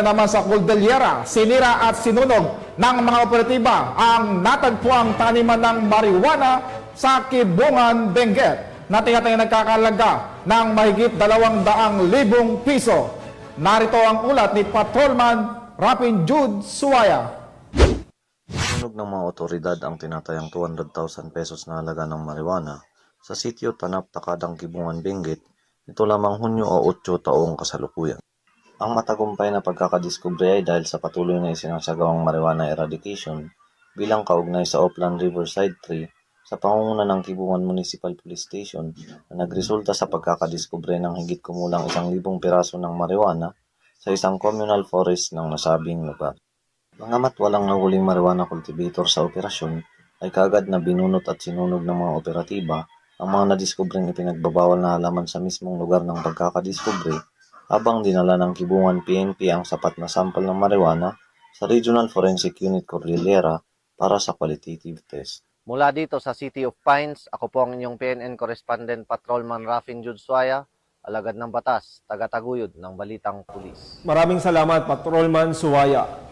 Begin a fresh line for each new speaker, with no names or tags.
Naman sa Cordillera, sinira at sinunog ng mga operatiba ang natagpuang taniman ng marijuana sa Kibungan, Benguet na tinatayang nagkakalaga ng mahigit 200,000 piso. Narito ang ulat ni Patrolman Rapin Jude Suwaya.
Sinunog ng mga otoridad ang tinatayang 200,000 pesos na halaga ng marijuana sa sitio Tanap, Takadang, Kibungan, Benguet nito lamang Hunyo o 8 taong kasalukuyan. Ang matagumpay na pagkakadiskubre ay dahil sa patuloy na isinasagawang marijuana eradication bilang kaugnay sa Oplan Riverside 3 sa pangunguna ng Kibungan Municipal Police Station na nagresulta sa pagkakadiskubre ng higit kumulang 1,000 piraso ng marijuana sa isang communal forest ng nasabing lugar. Bagamat walang nahuling marijuana cultivator sa operasyon, ay kaagad na binunot at sinunog ng mga operatiba ang mga nadiskubreng ipinagbabawal na halaman sa mismong lugar ng pagkakadiskubre habang dinala ng Kibungan PNP ang sapat na sampal ng marijuana sa Regional Forensic Unit Cordillera para sa qualitative test.
Mula dito sa City of Pines, ako po ang inyong PNN Correspondent Patrolman Rapin Jude Suwaya, alagad ng batas, taga-taguyod ng Balitang Pulis.
Maraming salamat, Patrolman Suwaya.